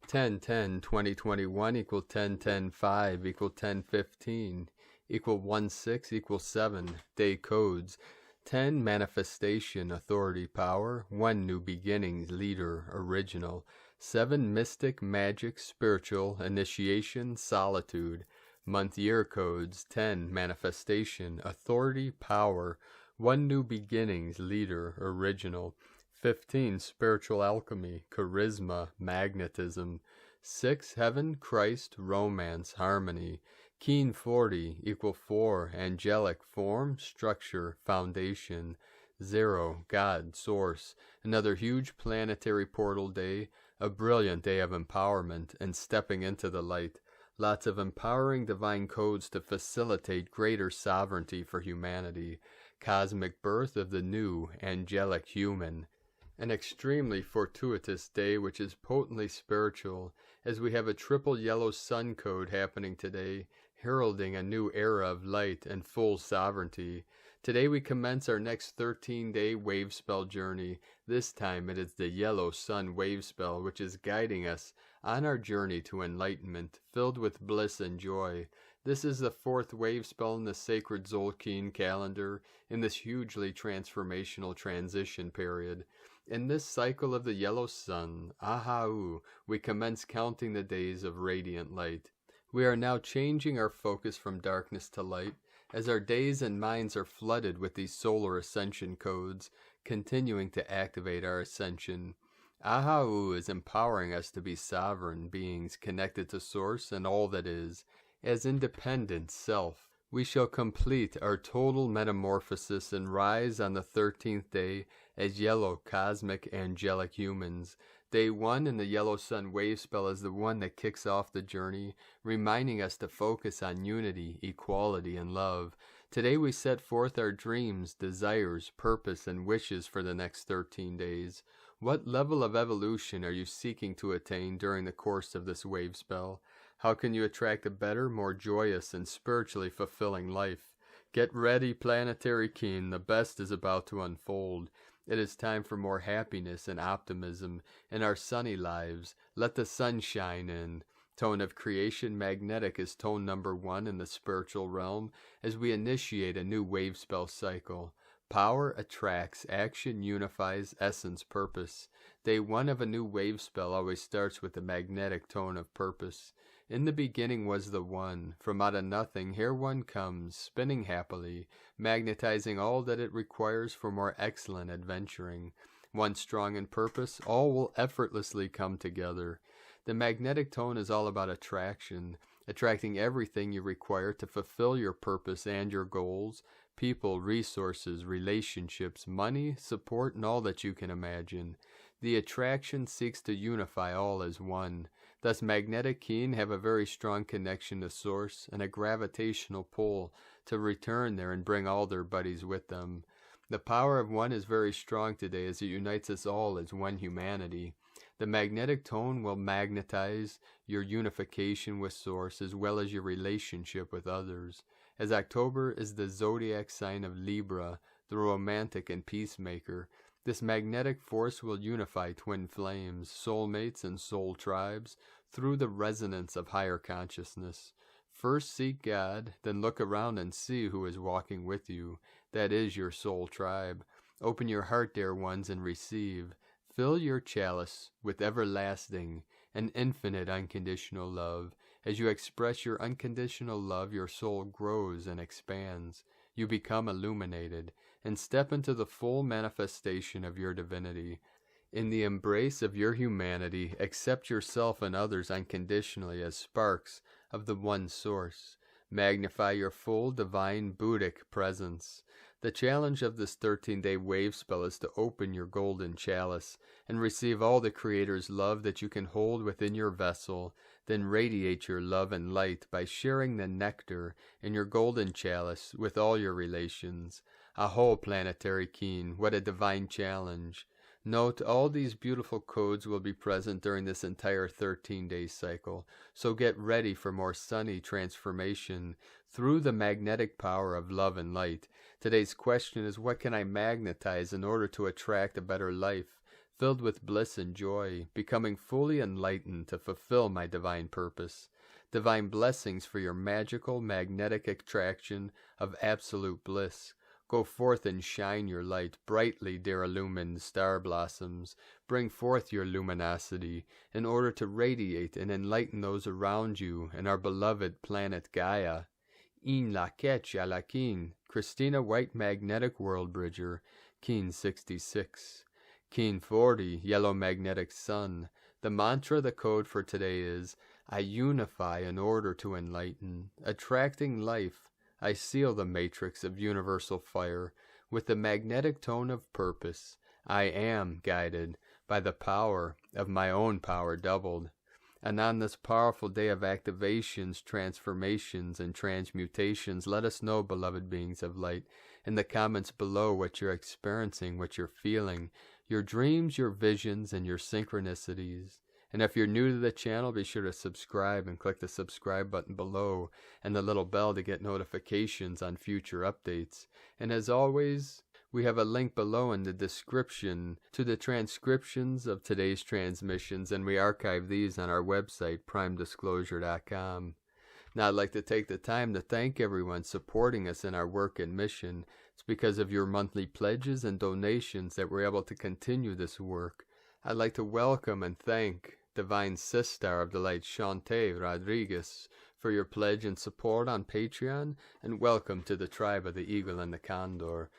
10-10-2021 equal 10-10-5 equal 10-15 equal 16 equal 7. Day codes. 10 Manifestation, authority, power. 1 New beginnings, leader, original. 7 Mystic, magic, spiritual, initiation, solitude. Month year codes. 10 Manifestation, authority, power. 1 New beginnings, leader, original. 15 Spiritual alchemy, charisma, magnetism. 6 Heaven, Christ, romance, harmony. Keen 40 equal 4 Angelic, form, structure, foundation. 0 God, source. Another huge planetary portal day, a brilliant day of empowerment and stepping into the light. Lots of empowering divine codes to facilitate greater sovereignty for humanity. Cosmic birth of the new angelic human. An extremely fortuitous day which is potently spiritual, as we have a triple yellow sun code happening today, heralding a new era of light and full sovereignty. Today we commence our next 13-day Wavespell journey. This time it is the Yellow Sun Wavespell which is guiding us on our journey to enlightenment, filled with bliss and joy. This is the 4th Wavespell in the sacred Tzolk'in calendar in this hugely transformational transition period. In this cycle of the Yellow Sun, Ahau, we commence counting the days of radiant light. We are now changing our focus from darkness to light, as our days and minds are flooded with these solar ascension codes, continuing to activate our ascension. Ahau is empowering us to be sovereign beings connected to Source and all that is, as independent self. We shall complete our total metamorphosis and rise on the 13th day as yellow cosmic angelic humans. Day 1 in the Yellow Sun Wavespell is the one that kicks off the journey, reminding us to focus on unity, equality, and love. Today we set forth our dreams, desires, purpose, and wishes for the next 13 days. What level of evolution are you seeking to attain during the course of this Wavespell? How can you attract a better, more joyous, and spiritually fulfilling life? Get ready, planetary king, the best is about to unfold. It is time for more happiness and optimism in our sunny lives. Let the sun shine in. Tone of creation magnetic is tone number 1 in the spiritual realm as we initiate a new Wavespell cycle. Power attracts, action unifies, essence purpose. Day 1 of a new Wavespell always starts with the magnetic tone of purpose. In the beginning was the One. From out of nothing, here one comes, spinning happily, magnetizing all that it requires for more excellent adventuring. One strong in purpose, all will effortlessly come together. The magnetic tone is all about attraction, attracting everything you require to fulfill your purpose and your goals, people, resources, relationships, money, support, and all that you can imagine. The attraction seeks to unify all as one. Thus, magnetic keen have a very strong connection to source and a gravitational pull to return there and bring all their buddies with them. The power of one is very strong today as it unites us all as one humanity. The magnetic tone will magnetize your unification with source as well as your relationship with others. As October is the zodiac sign of Libra, the romantic and peacemaker, this magnetic force will unify twin flames, soulmates, and soul tribes through the resonance of higher consciousness. First seek God, then look around and see who is walking with you. That is your soul tribe. Open your heart, dear ones, and receive. Fill your chalice with everlasting and infinite unconditional love. As you express your unconditional love, your soul grows and expands. You become illuminated and step into the full manifestation of your divinity. In the embrace of your humanity, accept yourself and others unconditionally as sparks of the one source. Magnify your full divine Buddhic presence. The challenge of this 13-day Wavespell is to open your golden chalice and receive all the Creator's love that you can hold within your vessel, then radiate your love and light by sharing the nectar in your golden chalice with all your relations. A whole planetary keen, what a divine challenge. Note, all these beautiful codes will be present during this entire 13-day cycle, so get ready for more sunny transformation through the magnetic power of love and light. Today's question is, what can I magnetize in order to attract a better life, filled with bliss and joy, becoming fully enlightened to fulfill my divine purpose? Divine blessings for your magical, magnetic attraction of absolute bliss. Go forth and shine your light brightly, dear illumined star blossoms. Bring forth your luminosity in order to radiate and enlighten those around you and our beloved planet Gaia. In la ketch a la keen, Christina White Magnetic World Bridger, Keen 66. Keen 40, Yellow Magnetic Sun. The mantra, the code for today is, I unify in order to enlighten, attracting life. I seal the matrix of universal fire with the magnetic tone of purpose. I am guided by the power of my own power doubled. And on this powerful day of activations, transformations, and transmutations, let us know, beloved beings of light, in the comments below what you're experiencing, what you're feeling, your dreams, your visions, and your synchronicities. And if you're new to the channel, be sure to subscribe and click the subscribe button below and the little bell to get notifications on future updates. And as always, we have a link below in the description to the transcriptions of today's transmissions, and we archive these on our website, primedisclosure.com. Now, I'd like to take the time to thank everyone supporting us in our work and mission. It's because of your monthly pledges and donations that we're able to continue this work. I'd like to welcome and thank Divine Sister of the Light Shaunte Rodriguez for your pledge and support on Patreon, and welcome to the tribe of the Eagle and the Condor.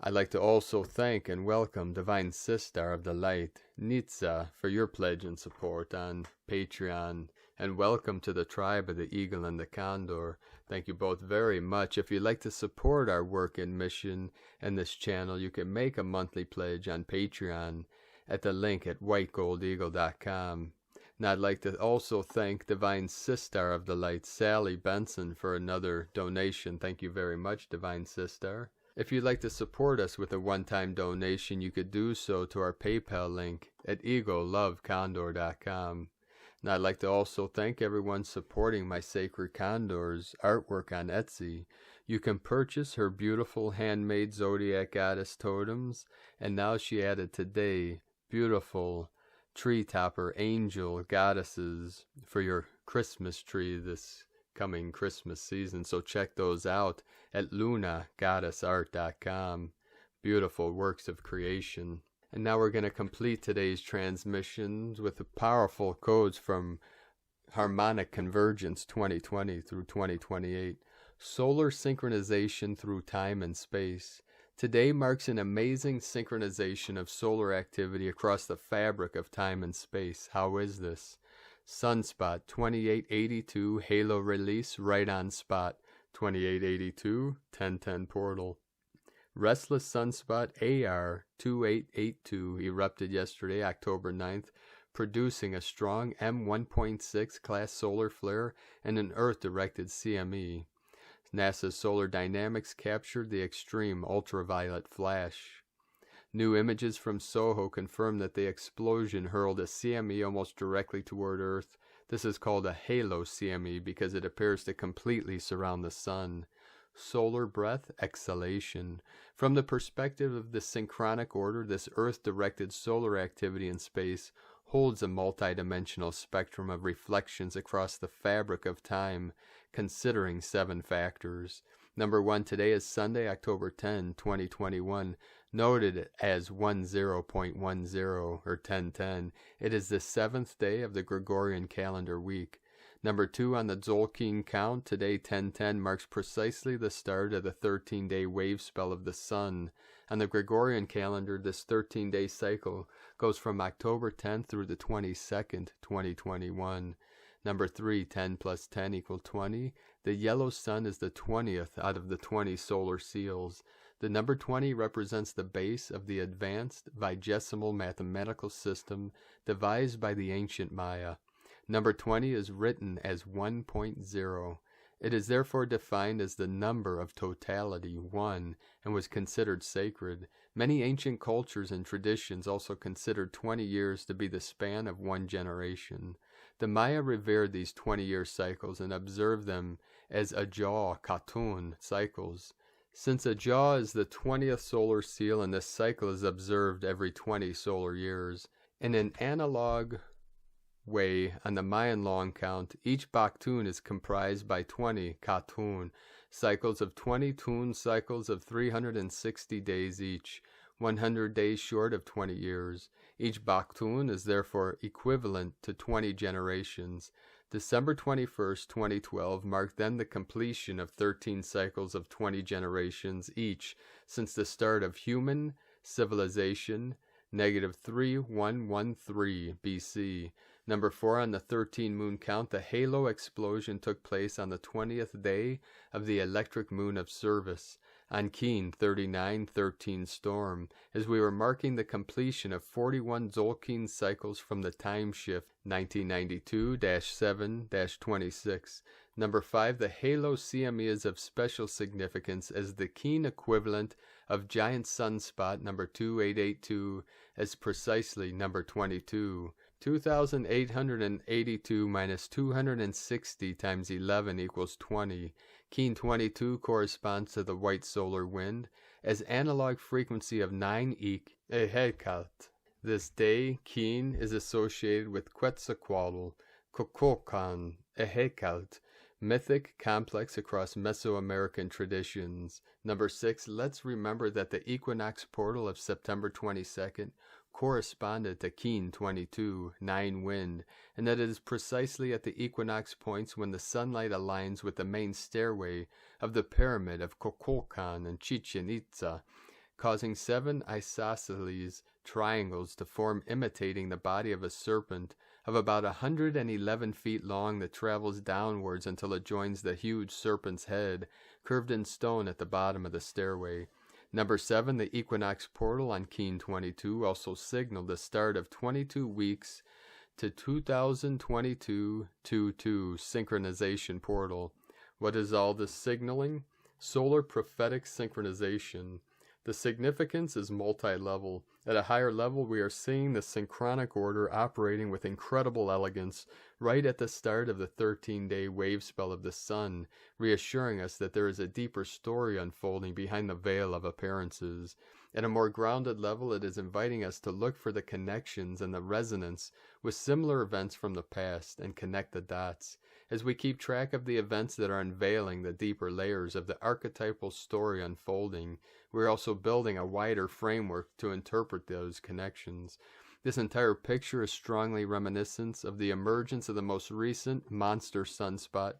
I'd like to also thank and welcome Divine Sister of the Light Nitsa for your pledge and support on Patreon, and welcome to the tribe of the Eagle and the Condor. Thank you both very much. If you'd like to support our work and mission and this channel, you can make a monthly pledge on Patreon at the link at whitegoldeagle.com. Now, I'd like to also thank Divine Sister of the Light, Sally Benson, for another donation. Thank you very much, Divine Sister. If you'd like to support us with a one-time donation, you could do so to our PayPal link at eaglelovecondor.com. Now, I'd like to also thank everyone supporting my Sacred Condor's artwork on Etsy. You can purchase her beautiful handmade Zodiac Goddess totems, and now she added today beautiful tree topper angel goddesses for your Christmas tree this coming Christmas season. So check those out at lunagoddessart.com. Beautiful works of creation. And now we're going to complete today's transmissions with the powerful codes from Harmonic Convergence 2020 through 2028. Solar synchronization through time and space. Today marks an amazing synchronization of solar activity across the fabric of time and space. How is this? Sunspot 2882, halo release right on spot 2882, 1010 portal. Restless sunspot AR 2882 erupted yesterday, October 9th, producing a strong M1.6 class solar flare and an Earth-directed CME. NASA's Solar Dynamics captured the extreme ultraviolet flash. New images from SOHO confirm that the explosion hurled a CME almost directly toward Earth. This is called a halo CME because it appears to completely surround the sun. Solar breath exhalation. From the perspective of the synchronic order, this Earth-directed solar activity in space holds a multidimensional spectrum of reflections across the fabric of time, considering 7 factors. Number 1, today is Sunday, October 10, 2021, noted as 10.10 or 1010. It is the 7th day of the Gregorian calendar week. Number 2, on the Tzolk'in count, today 1010 marks precisely the start of the 13-day wavespell of the sun. On the Gregorian calendar, this 13-day cycle goes from October 10th through the 22nd, 2021. Number 3, 10 plus 10 equals 20. The yellow sun is the 20th out of the 20 solar seals. The number 20 represents the base of the advanced vigesimal mathematical system devised by the ancient Maya. Number 20 is written as 1.0. It is therefore defined as the number of totality, 1, and was considered sacred. Many ancient cultures and traditions also considered 20 years to be the span of one generation. The Maya revered these 20-year cycles and observed them as Ajah Khatun cycles. Since Ajah is the 20th solar seal and this cycle is observed every 20 solar years, in an analog way, on the Mayan long count, each Baktun is comprised by 20 Khatun cycles of 20 Tun cycles of 360 days each, 100 days short of 20 years. Each Baktun is therefore equivalent to 20 generations. December 21st, 2012 marked then the completion of 13 cycles of 20 generations each since the start of human civilization, -3113 BC. Number 4, on the 13 moon count, the halo explosion took place on the 20th day of the electric moon of service, on Keen 3913 storm, as we were marking the completion of 41 Tzolk'in cycles from the time shift 1992-7-26. Number 5, the halo CME is of special significance as the Keen equivalent of giant sunspot number 2882 as precisely number 22. 2,882 minus 260 times 11 equals 20. Keen 22 corresponds to the white solar wind as analog frequency of 9 Ehekalt. This day, Keen is associated with Quetzalcoatl, Kukulkan, Ehekalt, mythic complex across Mesoamerican traditions. Number 6, let's remember that the equinox portal of September 22nd corresponded to Keen 22, 9 wind, and that it is precisely at the equinox points when the sunlight aligns with the main stairway of the pyramid of Kukulkan and Chichen Itza, causing 7 isosceles triangles to form imitating the body of a serpent of about 111 feet long that travels downwards until it joins the huge serpent's head, curved in stone at the bottom of the stairway. Number 7, the equinox portal on Keen 22 also signaled the start of 22 weeks to 2022-22 synchronization portal. What is all this signaling? Solar prophetic synchronization. The significance is multi-level. At a higher level, we are seeing the synchronic order operating with incredible elegance right at the start of the 13-day wavespell of the sun, reassuring us that there is a deeper story unfolding behind the veil of appearances. At a more grounded level, it is inviting us to look for the connections and the resonance with similar events from the past and connect the dots. As we keep track of the events that are unveiling the deeper layers of the archetypal story unfolding, we're also building a wider framework to interpret those connections. This entire picture is strongly reminiscent of the emergence of the most recent monster sunspot,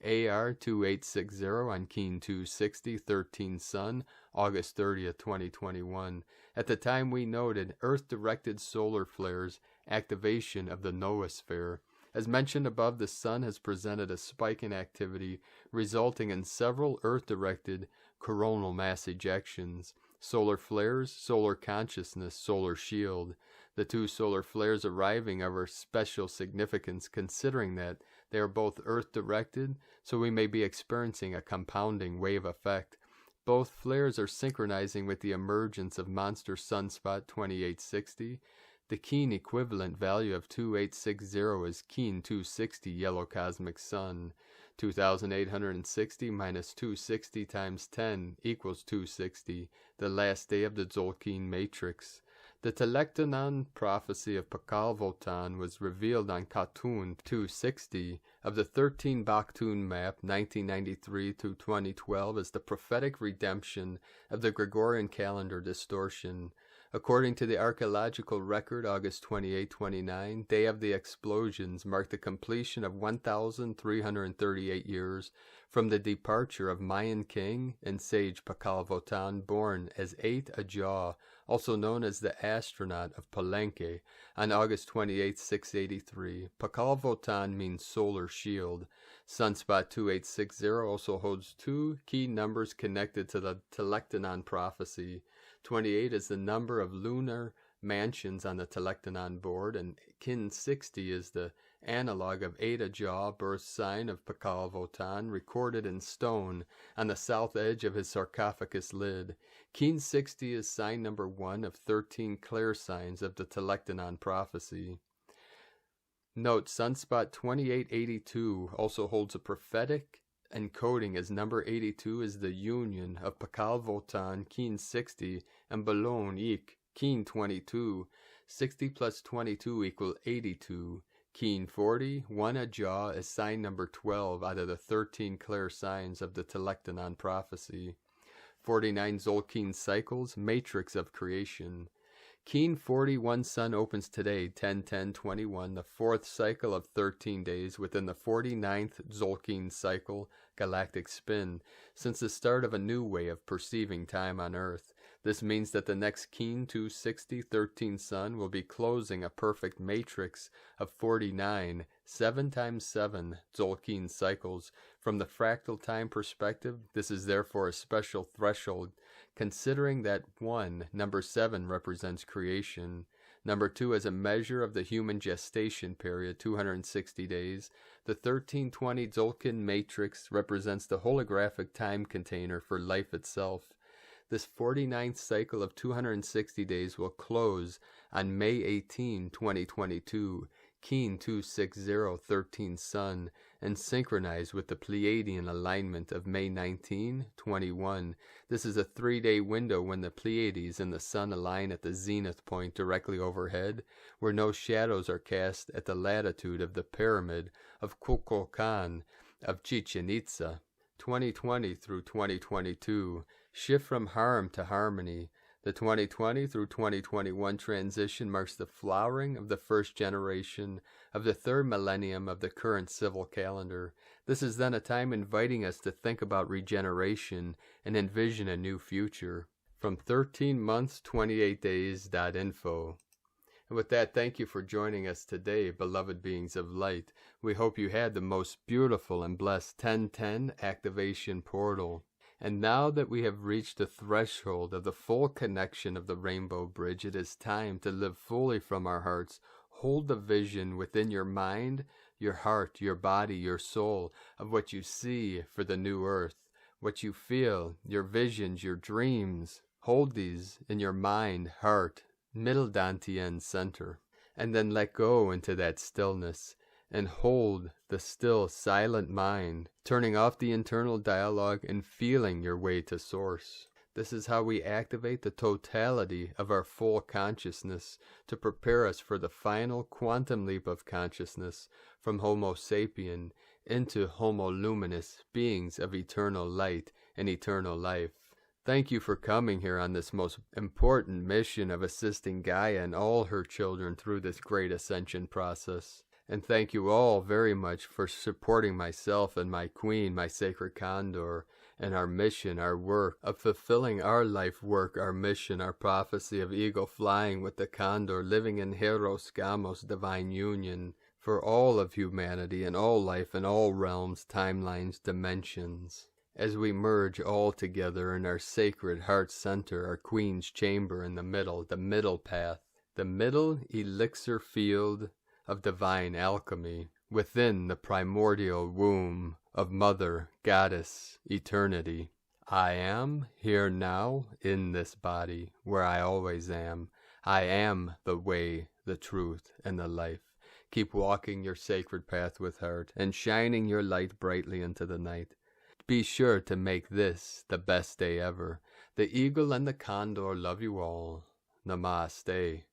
AR 2860 on Keen 260, 13 Sun, August 30th, 2021. At the time we noted Earth-directed solar flares, activation of the noosphere. As mentioned above, the Sun has presented a spike in activity, resulting in several Earth-directed coronal mass ejections, solar flares, solar consciousness, solar shield. The two solar flares arriving are of special significance, considering that they are both Earth-directed, so we may be experiencing a compounding wave effect. Both flares are synchronizing with the emergence of monster sunspot 2860. The Keen equivalent value of 2860 is Keen 260 yellow cosmic sun. 2860 minus 260 times 10 equals 260, the last day of the Tzolk'in matrix. The Telektonon prophecy of Pakal Votan was revealed on Khatun 260 of the 13 Baktun map 1993 to 2012 as the prophetic redemption of the Gregorian calendar distortion. According to the archaeological record, August 28-29, day of the explosions marked the completion of 1,338 years from the departure of Mayan king and sage Pakal Votan, born as 8 Ajah, also known as the astronaut of Palenque, on August 28, 683. Pakal Votan means solar shield. Sunspot 2860 also holds two key numbers connected to the Telektonon prophecy. 28 is the number of lunar mansions on the Telektonon board, and Kin 60 is the analog of Eta Jah, birth sign of Pakal Votan, recorded in stone on the south edge of his sarcophagus lid. Kin 60 is sign number 1 of 13 clear signs of the Telektonon prophecy. Note, Sunspot 2882 also holds a prophetic encoding, as number 82 is the union of Pakal Votan, Keen 60, and Balon Ik, Keen 22. 60 plus 22 equal 82. Keen 40, 1 Ajah is sign number 12 out of the 13 clear signs of the Telektonon prophecy. 49 Tzolk'in cycles, matrix of creation. Keen 41 Sun opens today, 10-10-21, the fourth cycle of 13 days within the 49th Tzolk'in cycle, galactic spin, since the start of a new way of perceiving time on Earth. This means that the next Keen 260 13 Sun will be closing a perfect matrix of 49, 7 times 7 Tzolk'in cycles. From the fractal time perspective, this is therefore a special threshold, considering that 1, number 7, represents creation, number 2 as a measure of the human gestation period, 260 days. The 1320 Tzolk'in matrix represents the holographic time container for life itself. This 49th cycle of 260 days will close on May 18, 2022, Keen 260 13 Sun, and synchronize with the Pleiadian alignment of May 19, 21. This is a 3-day window when the Pleiades and the Sun align at the zenith point directly overhead, where no shadows are cast at the latitude of the pyramid of Kukulkan of Chichen Itza. 2020 through 2022, shift from harm to harmony. The 2020 through 2021 transition marks the flowering of the first generation of the third millennium of the current civil calendar. This is then a time inviting us to think about regeneration and envision a new future. From 13 months, 28 days.info. And with that, thank you for joining us today, beloved beings of light. We hope you had the most beautiful and blessed 1010 activation portal. And now that we have reached the threshold of the full connection of the Rainbow Bridge, it is time to live fully from our hearts. Hold the vision within your mind, your heart, your body, your soul, of what you see for the new earth, what you feel, your visions, your dreams. Hold these in your mind, heart, middle dantian center, and then let go into that stillness, and hold the still, silent mind, turning off the internal dialogue and feeling your way to source. This is how we activate the totality of our full consciousness to prepare us for the final quantum leap of consciousness from Homo sapien into Homo luminous, beings of eternal light and eternal life. Thank you for coming here on this most important mission of assisting Gaia and all her children through this great ascension process. And thank you all very much for supporting myself and my queen, my sacred Condor, and our mission, our work of fulfilling our life work, our mission, our prophecy of eagle flying with the Condor, living in Hieros, Gamos, divine union, for all of humanity and all life in all realms, timelines, dimensions. As we merge all together in our sacred heart center, our queen's chamber in the middle path, the middle elixir field of divine alchemy, within the primordial womb of Mother, Goddess, Eternity. I am here now in this body, where I always am. I am the way, the truth, and the life. Keep walking your sacred path with heart, and shining your light brightly into the night. Be sure to make this the best day ever. The eagle and the condor love you all. Namaste.